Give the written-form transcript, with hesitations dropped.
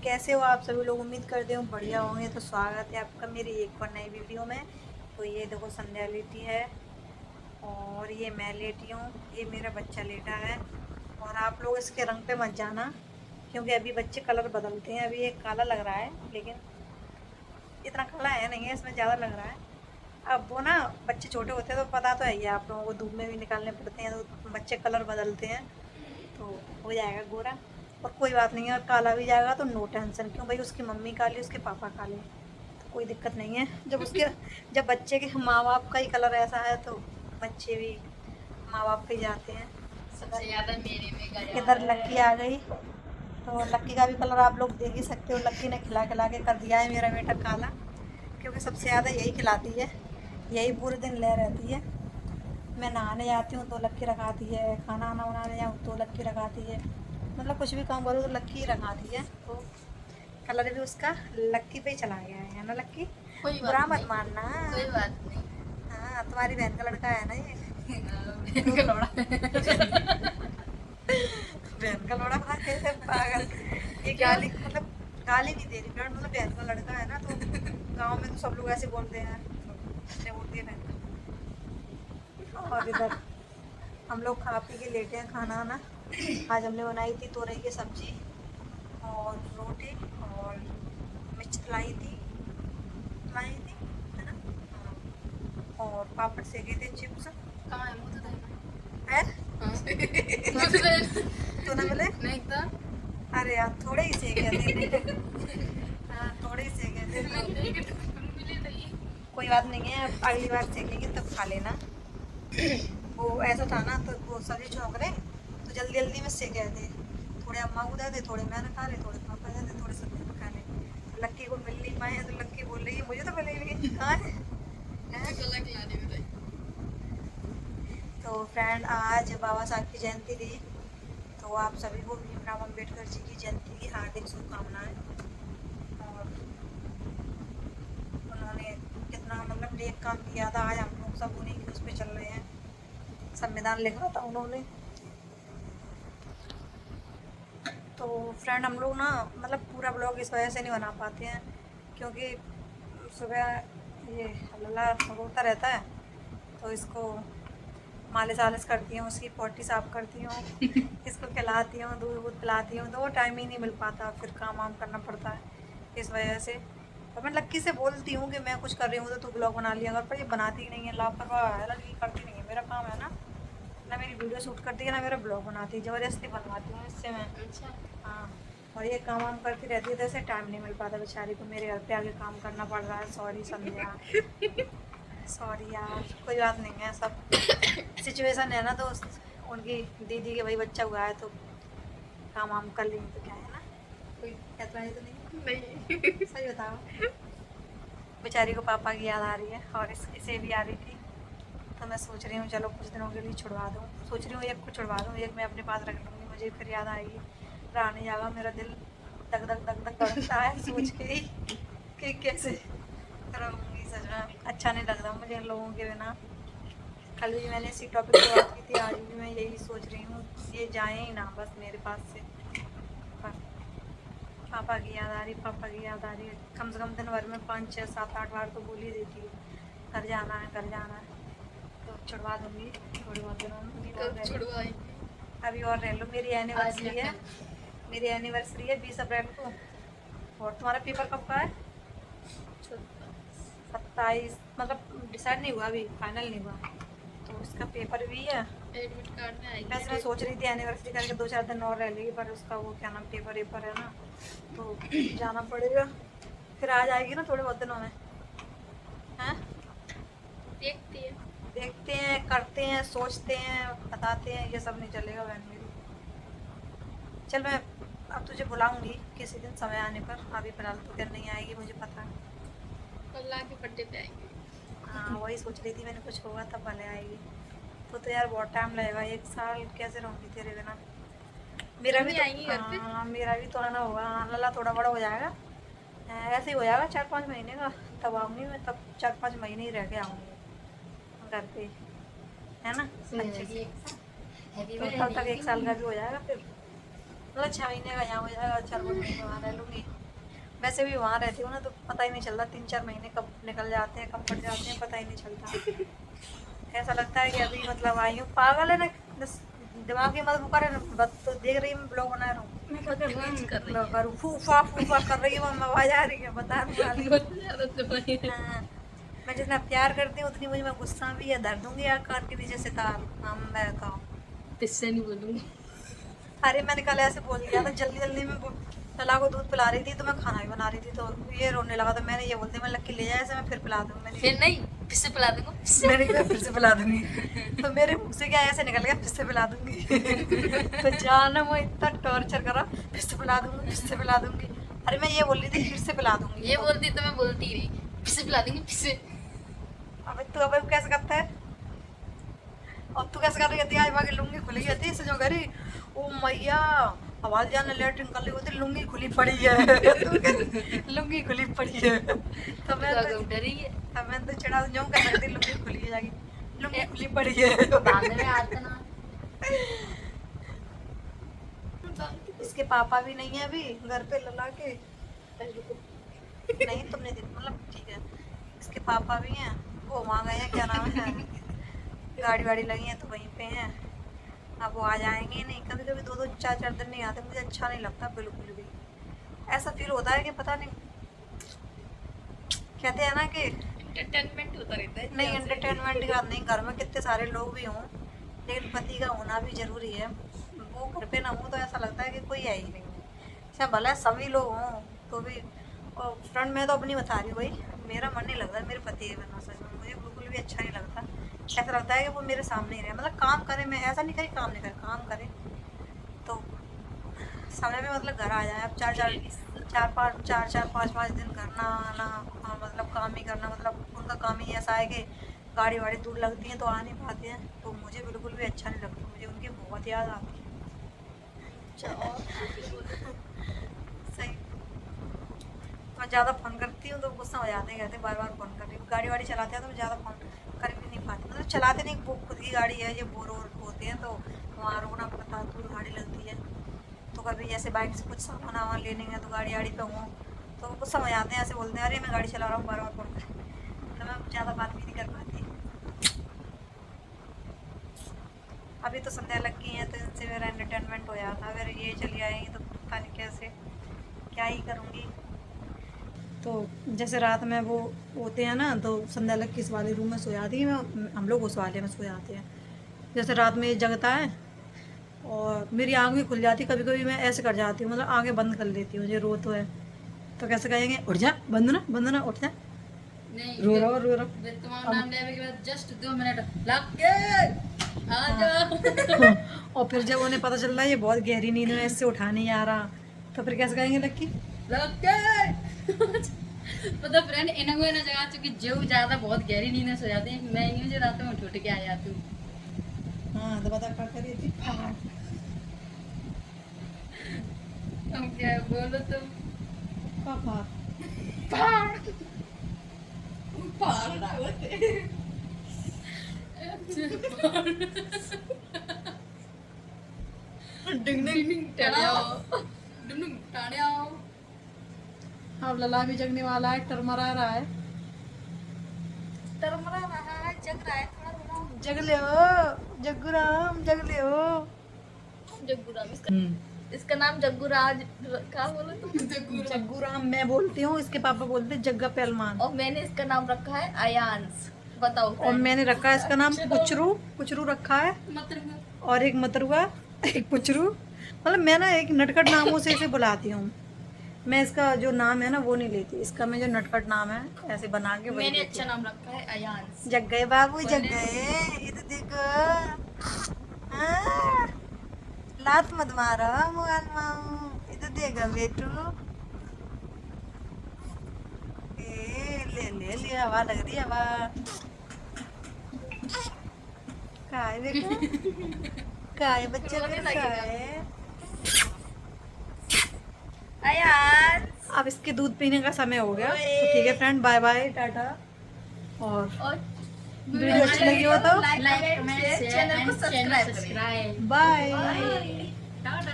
कैसे हो आप सभी लोग? उम्मीद करते हो बढ़िया होंगे। तो स्वागत है आपका मेरी एक और नई वीडियो में। तो ये देखो संध्या लेटी है और ये मैं लेटी हूँ, ये मेरा बच्चा लेटा है। और आप लोग इसके रंग पे मत जाना क्योंकि अभी बच्चे कलर बदलते हैं। अभी ये काला लग रहा है लेकिन इतना काला है नहीं है, इसमें ज़्यादा लग रहा है। अब वो ना बच्चे छोटे होते हैं तो पता तो है ही है आप लोगों को, धूप में भी निकालने पड़ते हैं तो बच्चे कलर बदलते हैं। तो हो जाएगा गोरा। और कोई बात नहीं है, और काला भी जाएगा तो नो टेंशन। क्यों भाई, उसकी मम्मी काली उसके पापा काले, तो कोई दिक्कत नहीं है। जब बच्चे के माँ बाप का ही कलर ऐसा है तो बच्चे भी माँ बाप पे जाते हैं। सबसे ज्यादा मेरे में गया इधर है। लक्की आ गई, तो लक्की का भी कलर आप लोग देख ही सकते हो। लक्की ने खिला खिला के कर दिया है मेरा बेटा काला, क्योंकि सबसे ज़्यादा यही खिलाती है, यही पूरे दिन ले रहती है। मैं नहाने जाती हूँ तो लक्की रखाती है, खाना वाना बनाने जाऊँ तो लक्की रखाती है, मतलब कुछ भी काम करूँ तो लक्की ही रखाती है। तो कलर भी उसका लक्की पे ही चला गया है ना लक्की? कोई बुरा बात मत नहीं, मानना। कोई बात नहीं। हाँ, तुम्हारी बहन का लड़का है ना ये। बहन का लौड़ा बहन का लौड़ा बना के पागल। ये क्यों? गाली मतलब गाली नहीं दे रही फ्रेंड, मतलब बहन का लड़का है ना, तो गांव में तो सब लोग ऐसे बोलते हैं, क्या बोलती है बहन का। और इधर हम लोग खा पी के लेटे हैं खाना वाना। आज हमने बनाई थी तोरई की सब्जी और रोटी और मिर्च लाई थी है ना। हाँ। और पापड़ सेके थे, चिप्स कहाँ है मुझे देना? है। हाँ। मुझे देना। तो ना मिले। नहीं तो अरे यार थोड़े ही सेके थे। हाँ थोड़े ही सेके थे तो नहीं कि तुम मिले नहीं। कोई बात नहीं है, अब अगली बार सेकेंगे तब खा लेना। वो ऐसा था ना, तो वो सब्जी छौंक रहे तो जल्दी जल्दी में सेके थे। थोड़े अम्मा को दे दे, थोड़े मैंने खा ले, थोड़े पापा दे दे, थोड़े सब्जी में खा ले। तो लक्की को मिल नहीं पाए हैं तो लक्की बोल रही है मुझे तो मिले नहीं, कहाँ है? हैं? मुझे गला खिला दे बताइए। तो फ्रेंड आज बाबा साहब की जयंती थी, तो आप सभी को भीमराव अम्बेडकर जी की जयंती की हार्दिक शुभकामनाएं। और उन्होंने कितना मतलब नेक काम किया था, आज हम लोग सब उन्हीं के उस पर चल रहे हैं। संविधान लिखा था उन्होंने। तो फ्रेंड हम लोग ना मतलब पूरा ब्लॉग इस वजह से नहीं बना पाते हैं क्योंकि सुबह ये लल्ला रोता रहता है, तो इसको मालिश वालिश करती हूँ, उसकी पोटी साफ करती हूँ, इसको खिलाती हूँ, दूध वूध पिलाती हूँ, तो वो टाइम ही नहीं मिल पाता, फिर काम वाम करना पड़ता है इस वजह से। और मैं लक्की से बोलती हूँ कि मैं कुछ कर रही हूँ तो तू ब्लॉग बना लिया अगर, पर ये बनाती ही नहीं है, लापरवाह है, लड़की करती नहीं है। मेरा काम है ना मेरी वीडियो शूट करती है ना मेरा ब्लॉग बनाती है, ज़बरदस्ती बनवाती हूँ इससे मैं। अच्छा। हाँ। और ये काम वाम करती रहती है तो ऐसे टाइम नहीं मिल पाता बेचारी को, मेरे घर पे आके काम करना पड़ रहा है। सॉरी संध्या, सॉरी यार, कोई बात नहीं है, सब सिचुएशन है ना दोस्त। उनकी दीदी के भाई बच्चा हुआ है तो काम वाम कर लेंगे तो क्या है ना, कोई ऐतराज़ तो नहीं नहीं। है। सही बताओ। बेचारी को पापा की याद आ रही है और इसे भी आ रही थी, तो मैं सोच रही हूँ चलो कुछ दिनों के लिए छुड़वा दूँ। सोच रही हूँ एक को छुड़वा दूँ, एक मैं अपने पास रख लूँगी, मुझे फिर याद आएगी, रहा नहीं जाएगा। मेरा दिल धक धक धक धक करता है सोच के ही कि कैसे रहूँगी। सच में अच्छा नहीं लगता मुझे इन लोगों के बिना। कल भी मैंने इसी टॉपिक पे बात की थी, आज भी मैं यही सोच रही हूँ, ये जाए ही ना बस मेरे पास से। पर पापा की याद आ रही, पापा की याद आ रही है। कम से कम दिन भर में 5 6 7 8 बार तो बोल ही देती है घर जाना है, घर जाना है। तो छुड़वा दूँगी थोड़ी बहुत दिनों में, अभी और कब रह लो, छुड़वाएंगे? अभी और रह लो। मेरी आज या एनिवर्सरी है, कल? मेरी एनिवर्सरी है 20 अप्रैल को। और तुम्हारा पेपर कब का है? 27, मतलब डिसाइड नहीं हुआ, अभी फाइनल नहीं हुआ, तो उसका पेपर भी है। एडमिट कार्ड में आएगी वैसे मैं डेट। सोच रही थी एनिवर्सरी करके 2 4 दिन और रह लेगी, पर उसका वो क्या नाम पेपर वेपर है ना, तो जाना पड़ेगा। फिर आ जाएगी ना थोड़े बहुत दिनों में। हैं? देखती है। देखते हैं, करते हैं, सोचते हैं, बताते हैं, ये सब नहीं चलेगा बहन मेरी। चल मैं अब तुझे बुलाऊंगी किसी दिन समय आने पर, अभी फिलहाल तो फिर नहीं आएगी मुझे पता है। अल्लाह के बर्थडे पे आएंगे। हाँ वही सोच रही थी मैंने, कुछ होगा तब भले आएगी। तो यार बहुत टाइम लगेगा, 1 साल कैसे रहूँगी तेरे बिना। मेरा तुम भी भी तो आएंगी घर पे? हाँ मेरा भी तो आना होगा। हाँ लला थोड़ा बड़ा हो जाएगा, ऐसे ही हो जाएगा 4 5 महीने का, तब आऊँगी मैं, तब 4 5 महीने ही रह के आऊँगी घर पे, है ना, अच्छे से। हैप्पी तो तब तक बर्थडे 1 साल का भी हो जाएगा फिर। मतलब 6 महीने का यहाँ हो जाएगा, 4 महीने वहाँ रह लूँगी। वैसे भी वहाँ रहती हूँ ना तो पता ही नहीं चलता, 3-4 महीने कब निकल जाते हैं, कब पड़ जाते हैं, पता ही नहीं चलता। ऐसा लगता है कि अभी मतलब आई हूँ। पागल है ना, दिमाग की मत बुका रहे, बस तो देख रही हूँ ब्लॉग बना रहा हूँ। बदतमीज कर रही है। करूँ फूफा फूफा कर रही हूँ, मैं आवाज आ रही है, बता दूँ वाली। बहुत ज्यादा दवाई है। हाँ, मैं जितना प्यार करती हूँ उतनी मुझे मैं गुस्सा भी है, धर दूंगी यार कान के नीचे से तार। हम मैं बताऊँ, किससे नहीं बोलूंगी। अरे मैंने कल ऐसे बोल दिया था, जल्दी जल्दी में लला को दूध पिला रही थी तो मैं खाना भी बना रही थी, तो ये रोने लगा, तो मैंने ये बोल दिया मैं लक्की ले जाए ऐसे, मैं फिर पिला दूंगी। मैंने फिर नहीं, फिर से पिला दूंगा, फिर से। मैंने कहा फिर से पिला दूंगी, तो मेरे मुंह से क्या ऐसे निकल गया, फिर से पिला दूंगी। तो जाना वो इतना टॉर्चर करा, फिर से पिला दूंगी, फिर से पिला दूंगी। अरे मैं ये बोल रही थी फिर से पिला दूंगी, ये बोलती तो मैं बोलती ही नहीं, फिर से पिला दूंगी, फिर से। अबे तू अब कैसे करता है, अब तू कैसे कर रही होती है, आज बाकी लुंगी खुली होती है, जो करी ओ मैया आवाज जाने लेटरिन कर रही होती, लुंगी खुली पड़ी है। तू कह लुंगी खुली पड़ी है, तो मैं तो डरी है। अब मैं तो चढ़ा जाऊँ, कर सकती लुंगी खुली है जाके, लुंगी खुली पड़ी है। बांधने में आता ना। इसके पापा भी नहीं है अभी घर पे, लला के नहीं तुमने मतलब ठीक है, इसके पापा भी हैं, वो वहाँ गए हैं, क्या नाम है, गाड़ी वाड़ी लगी है तो वहीं पे हैं। अब वो आ जाएंगे नहीं, कभी कभी 2-2 4-4 दिन नहीं आते, मुझे अच्छा नहीं लगता बिल्कुल भी। ऐसा फील होता है कि पता नहीं, कहते हैं ना कि एंटरटेनमेंट होता रहता है। नहीं एंटरटेनमेंट की बात नहीं, घर में कितने सारे लोग भी हों लेकिन पति का होना भी जरूरी है। वो घर पे ना हो तो ऐसा लगता है कि कोई है ही नहीं, अच्छा भला सभी लोग हों तो भी। और फ्रेंड में तो अपनी बता रही हूँ भाई, मेरा मन नहीं लगता मेरे पति के बिना, सच में मुझे बिल्कुल भी अच्छा नहीं लगता। ऐसा लगता है कि वो मेरे सामने ही रहे, मतलब काम करे, मैं ऐसा नहीं करी काम नहीं करे, काम करे तो समय में मतलब घर आ जाए। अब 4-5 दिन घर ना आना, हाँ, मतलब काम ही करना, मतलब उनका काम ही ऐसा है कि गाड़ी वाड़ी दूर लगती है तो आ नहीं पाते हैं, तो मुझे बिल्कुल भी अच्छा नहीं लगता, मुझे उनकी बहुत याद आती है। सही, मैं ज़्यादा फ़ोन करती हूँ तो गुस्सा हो जाते हैं, कहते हैं बार बार फ़ोन कर रही हूँ। गाड़ी वाड़ी चलाते हैं तो मैं ज़्यादा फ़ोन कर भी नहीं पाती, मतलब चलाते नहीं, वो खुद की गाड़ी है, ये बोर होते हैं तो वहाँ रुकना पड़ता है, दूर गाड़ी लगती है। तो कभी जैसे बाइक से कुछ सामान वामान लेने गए तो गाड़ी वाड़ी पे हूँ तो कुछ समझ आते हैं, ऐसे बोलते हैं अरे मैं गाड़ी चला रहा हूँ, बार बार फ़ोन कर, तो मैं ज़्यादा बात भी नहीं कर पाती। अभी तो संध्या लग गई है तो इनसे मेरा एंटरटेनमेंट हो जाता, अगर ये चली आएंगी तो पता नहीं कैसे क्या ही करूँगी। तो जैसे रात में वो होते हैं ना तो संध्या लग किस वाले रूम में सो जाती है, मैं हम लोग उस वाले में सो जाते हैं। जैसे रात में ये जगता है और मेरी आँख भी खुल जाती, कभी कभी मैं ऐसे कर जाती हूँ, मतलब आँखें बंद कर लेती हूँ, ये रो तो है तो कैसे कहेंगे उठ जा, बंद ना उठ जा, नहीं, रो रहा तुम्हारा नाम लेने के बाद जस्ट 2 मिनट लग के आ जा। और फिर जब उन्हें पता चल रहा है ये बहुत गहरी नींद में, इससे उठा नहीं आ रहा, तो फिर कैसे कहेंगे लक्की लग के। मतलब फ्रेंड इन्हें ना जगह चुकी जो ज्यादा बहुत गहरी नींद में सो जाते हैं, मैं यूं जो रात में उठ के आ जाती हूँ। हाँ तो बता क्या करी थी, तुम क्या बोलो तुम। पापा पहाड़ ना होते। डिंग डिंग टाड़ियाओ। अब लला भी जगने वाला है, टरमरा रहा है, तरमरा रहा है, जग रहा है थोड़ा थोड़ा। जग ले हो जग्गूराम, जग ले हो। जग्गूराम इसका नाम जग्गूराज क्या बोलो तुम। जग्गूराम मैं बोलती हूँ, इसके पापा बोलते हैं जग्गा पहलवान, और मैंने इसका नाम रखा है अयांश। बताओ और मैंने रखा है इसका नाम पुचरू, पुचरू रखा है, मतलब और एक मतरुआ, एक पुचरू, मतलब मैं ना एक नटखट नामों से इसे बुलाती हूँ। मैं इसका जो नाम है ना वो नहीं लेती, इसका मैं जो नटखट नाम है ऐसे बना के वही मैंने लेती अच्छा नाम रखा है अयांश। जग गए बाबू, जग गए, ये तो देखो। हाँ, लात मत मारो मोहन माऊ, ये तो देखो बेटू, ले हवा लग रही है, हवा का है बेटा, का है बच्चे का है। अयांश अब इसके दूध पीने का समय हो गया, तो ठीक है फ्रेंड, बाय बाय टाटा। और वीडियो अच्छी लगी हो तो like comment share and channel subscribe. Bye. Tata.